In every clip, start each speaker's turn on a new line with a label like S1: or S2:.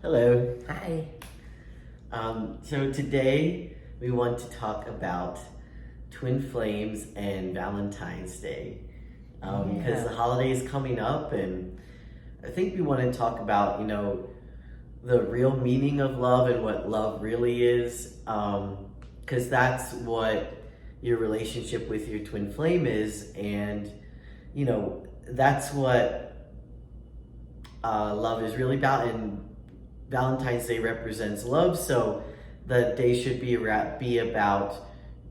S1: Hello.
S2: Hi.
S1: So today we want to talk about twin flames and Valentine's Day because the holiday is coming up, and I think we want to talk about the real meaning of love and what love really is, because that's what your relationship with your twin flame is, and that's what love is really about. And Valentine's Day represents love, so the day should be about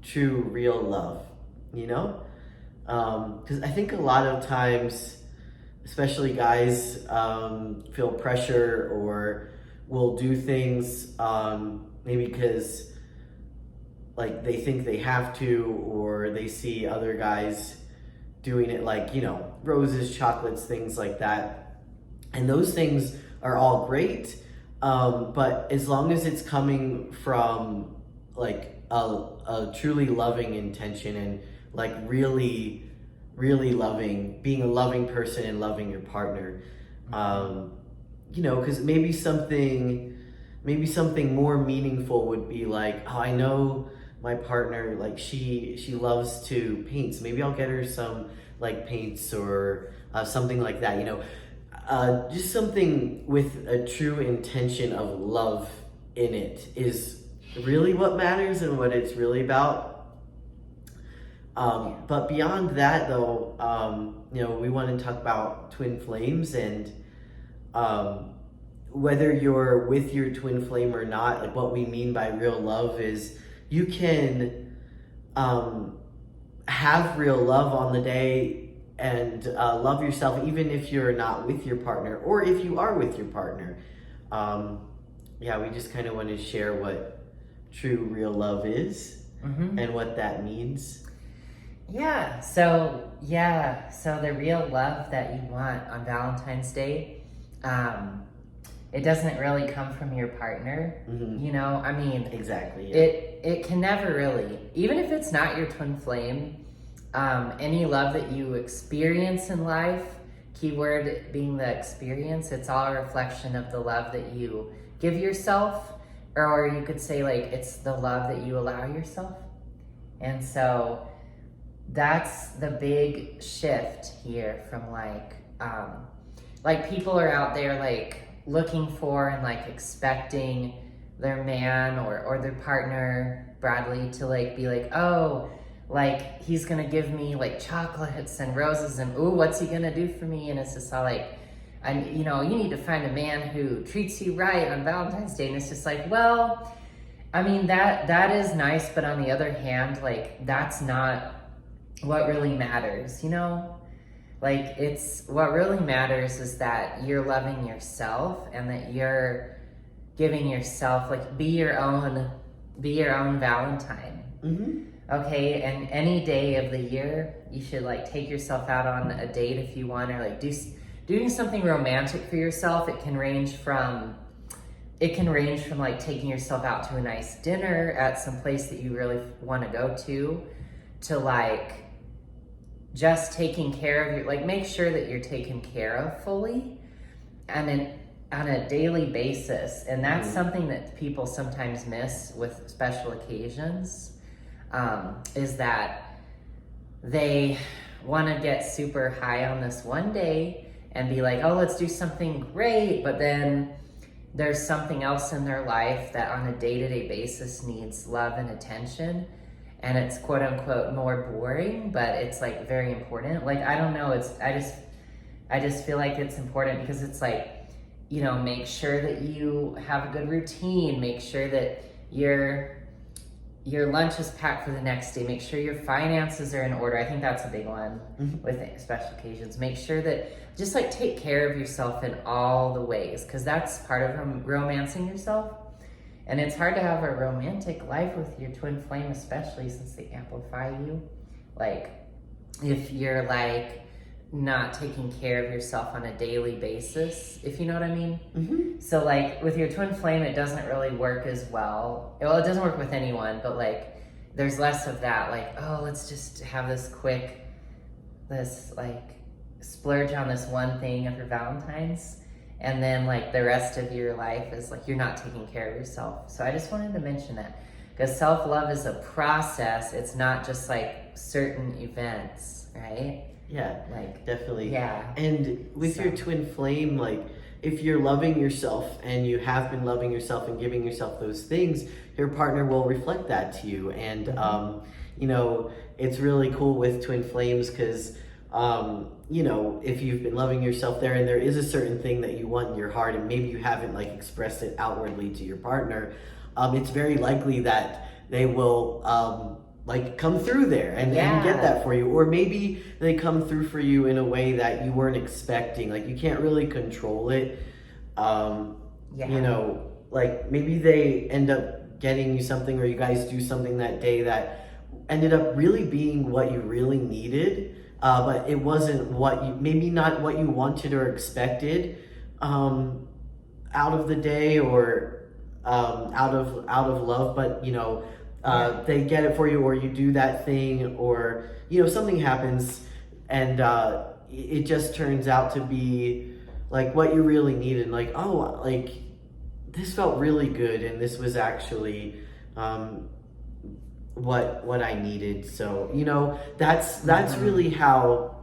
S1: true, real love, Because I think a lot of times, especially guys, feel pressure or will do things maybe because like they think they have to, or they see other guys doing it, like roses, chocolates, things like that, and those things are all great. But as long as it's coming from like a truly loving intention, and like really, really loving, being a loving person and loving your partner, because maybe something more meaningful would be like, oh, I know my partner, like she loves to paint, so maybe I'll get her some like paints or something like that, just something with a true intention of love in it is really what matters and what it's really about. But beyond that, though, we want to talk about twin flames, and whether you're with your twin flame or not, like what we mean by real love is you can have real love on the day and love yourself even if you're not with your partner, or if you are with your partner. We just kind of want to share what true real love is and what that means.
S2: So the real love that you want on Valentine's Day, it doesn't really come from your partner.
S1: Exactly. Yeah.
S2: It can never really, even if it's not your twin flame. Any love that you experience in life, keyword being the experience, it's all a reflection of the love that you give yourself, or you could say like it's the love that you allow yourself. And so that's the big shift here from like people are out there like looking for and like expecting their man or their partner, Bradley, to like be like, oh, like he's gonna give me like chocolates and roses, and ooh, what's he gonna do for me? And it's just all like, and you need to find a man who treats you right on Valentine's Day. And it's just like, well, I mean, that is nice, but on the other hand, like that's not what really matters, Like it's what really matters is that you're loving yourself, and that you're giving yourself, like, be your own Valentine. Okay, and any day of the year, you should like take yourself out on a date if you want, or like doing something romantic for yourself. It can range from like taking yourself out to a nice dinner at some place that you really want to go to like just taking care of like make sure that you're taken care of fully and on a daily basis. And that's something that people sometimes miss with special occasions. Is that they want to get super high on this one day and be like, oh, let's do something great, but then there's something else in their life that on a day-to-day basis needs love and attention, and it's quote unquote more boring, but it's like very important. Like, I don't know, I just feel like it's important because it's like, make sure that you have a good routine, make sure that your lunch is packed for the next day. Make sure your finances are in order. I think that's a big one with special occasions. Make sure that just like take care of yourself in all the ways, because that's part of romancing yourself. And it's hard to have a romantic life with your twin flame, especially since they amplify you. Like if you're like not taking care of yourself on a daily basis, if you know what I mean. So like with your twin flame, it doesn't really work as well. Well, it doesn't work with anyone, but like there's less of that, like, oh, let's just have this splurge on this one thing for Valentine's. and then like the rest of your life is like you're not taking care of yourself. So I just wanted to mention that, because self-love is a process. It's not just like certain events, right?
S1: Yeah,
S2: Like,
S1: definitely.
S2: yeah.
S1: And with your twin flame, like if you're loving yourself and you have been loving yourself and giving yourself those things, your partner will reflect that to you. And you know, it's really cool with twin flames because you know, if you've been loving yourself there and there is a certain thing that you want in your heart and maybe you haven't like expressed it outwardly to your partner, it's very likely that they will like come through there and get that for you. Or maybe they come through for you in a way that you weren't expecting. Like you can't really control it. You know, like maybe they end up getting you something, or you guys do something that day that ended up really being what you really needed. But it wasn't what you, maybe not what you wanted or expected out of the day, or out of love, but you know, they get it for you, or you do that thing, or you know, something happens and it just turns out to be like what you really needed. Like, oh, like this felt really good and this was actually what I needed. So, you know, that's really how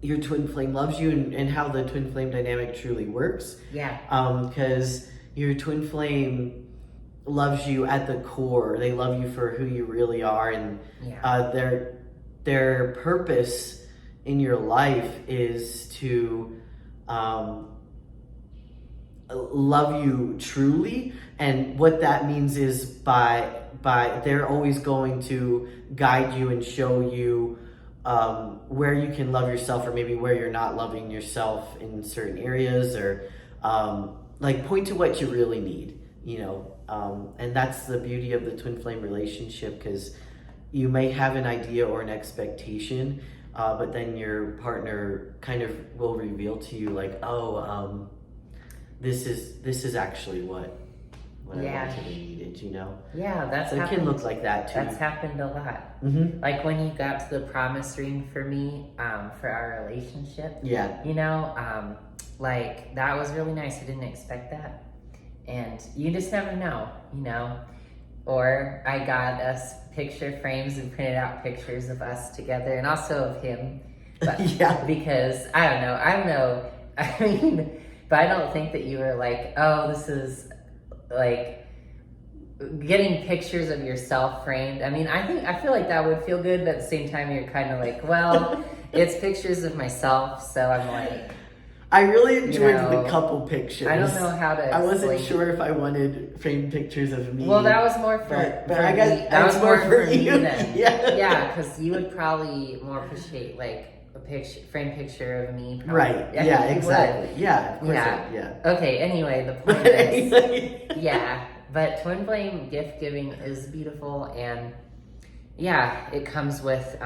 S1: your twin flame loves you, and how the twin flame dynamic truly works.
S2: Yeah.
S1: Because your twin flame loves you at the core. They love you for who you really are, and their purpose in your life is to love you truly. And what that means is by they're always going to guide you and show you where you can love yourself, or maybe where you're not loving yourself in certain areas, or like point to what you really need, you know. And that's the beauty of the twin flame relationship, because you may have an idea or an expectation, but then your partner kind of will reveal to you like, oh, this is actually what I wanted and needed, you know?
S2: Yeah, that's
S1: so it can look like that too.
S2: That's happened a lot.
S1: Mm-hmm.
S2: Like when you got to the promise ring for me, for our relationship.
S1: Yeah.
S2: You know, like that was really nice. I didn't expect that. And you just never know, you know? Or I got us picture frames and printed out pictures of us together, and also of him. But,
S1: yeah.
S2: Because I don't know. I mean, but I don't think that you were like, oh, this is like getting pictures of yourself framed. I mean, I feel like that would feel good, but at the same time, you're kind of like, well, it's pictures of myself, so I'm like,
S1: I really enjoyed the couple pictures.
S2: I don't know how to.
S1: I wasn't sure if I wanted framed pictures of me.
S2: Well, that was more for.
S1: But I guess
S2: that was more for
S1: you.
S2: Me then.
S1: Yeah,
S2: because you would probably more appreciate like a framed picture of me. Probably.
S1: Right. Yeah. Exactly. Yeah. Of course. Yeah.
S2: Okay. Anyway, the point is. Yeah, but twin flame gift giving is beautiful, and it comes with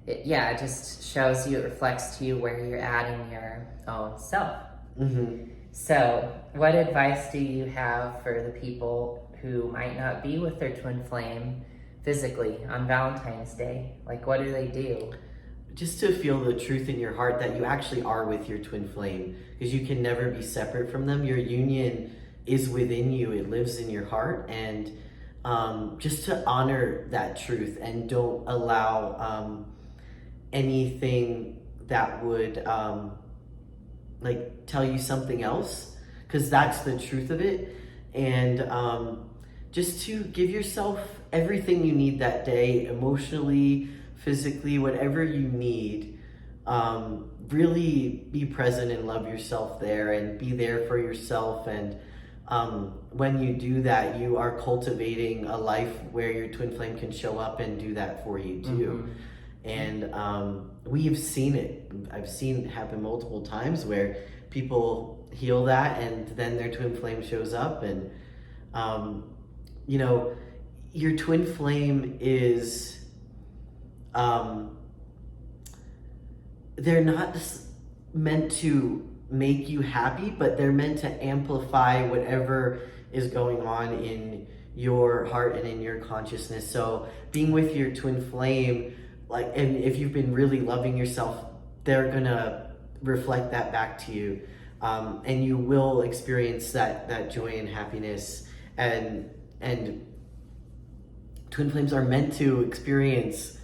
S2: it just shows you, it reflects to you where you're at in your own self.
S1: Mm-hmm.
S2: So what advice do you have for the people who might not be with their twin flame physically on Valentine's Day? Like, what do they do?
S1: Just to feel the truth in your heart that you actually are with your twin flame, because you can never be separate from them. Your union is within you. It lives in your heart. And just to honor that truth, and don't allow anything that would like tell you something else, because that's the truth of it. And just to give yourself everything you need that day, emotionally, physically, whatever you need. Really be present and love yourself there, and be there for yourself. And when you do that, you are cultivating a life where your twin flame can show up and do that for you too. Mm-hmm. And we've seen it. I've seen it happen multiple times where people heal that, and then their twin flame shows up. And you know, your twin flame is they're not just meant to make you happy, but they're meant to amplify whatever is going on in your heart and in your consciousness. So being with your twin flame, like, and if you've been really loving yourself, they're gonna reflect that back to you, and you will experience that joy and happiness. And twin flames are meant to experience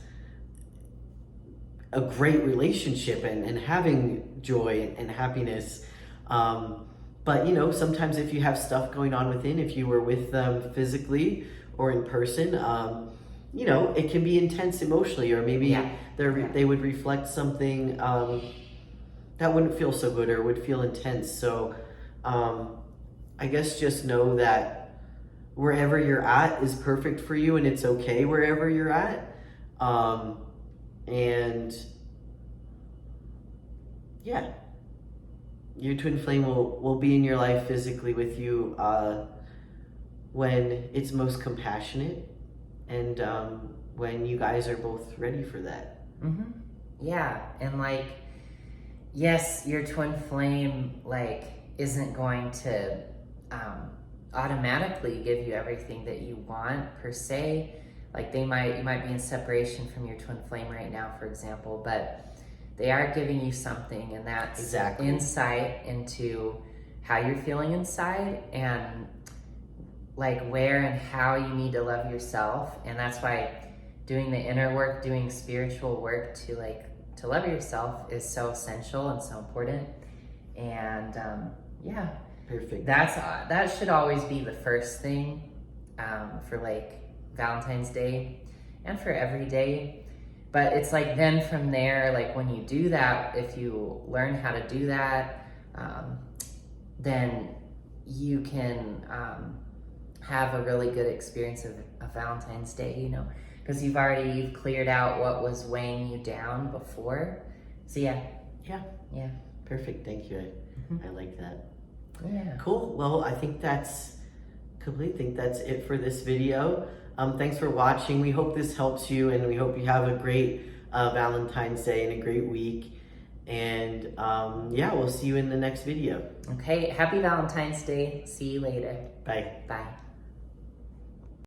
S1: a great relationship and having joy and happiness. But you know, sometimes if you have stuff going on within, if you were with them physically or in person, you know, it can be intense emotionally, or maybe they would reflect something that wouldn't feel so good or would feel intense. So I guess just know that wherever you're at is perfect for you, and it's okay wherever you're at. And yeah, your twin flame will be in your life physically with you when it's most compassionate, and when you guys are both ready for that.
S2: Yeah, and like, yes, your twin flame like isn't going to automatically give you everything that you want per se. Like you might be in separation from your twin flame right now, for example, but they are giving you something, and that's insight into how you're feeling inside, and like where and how you need to love yourself. And that's why doing the inner work, doing spiritual work to love yourself is so essential and so important. And yeah,
S1: perfect.
S2: That should always be the first thing for like Valentine's Day and for every day. But it's like then from there, like when you do that, if you learn how to do that, then you can have a really good experience of Valentine's Day, you know, because you've cleared out what was weighing you down before. So yeah.
S1: Perfect. Thank you. I like that.
S2: Yeah.
S1: Cool. Well, I think that's complete. I think that's it for this video. Thanks for watching. We hope this helps you, and we hope you have a great Valentine's Day and a great week. And yeah, we'll see you in the next video.
S2: Okay. Happy Valentine's Day. See you later.
S1: Bye.
S2: Bye.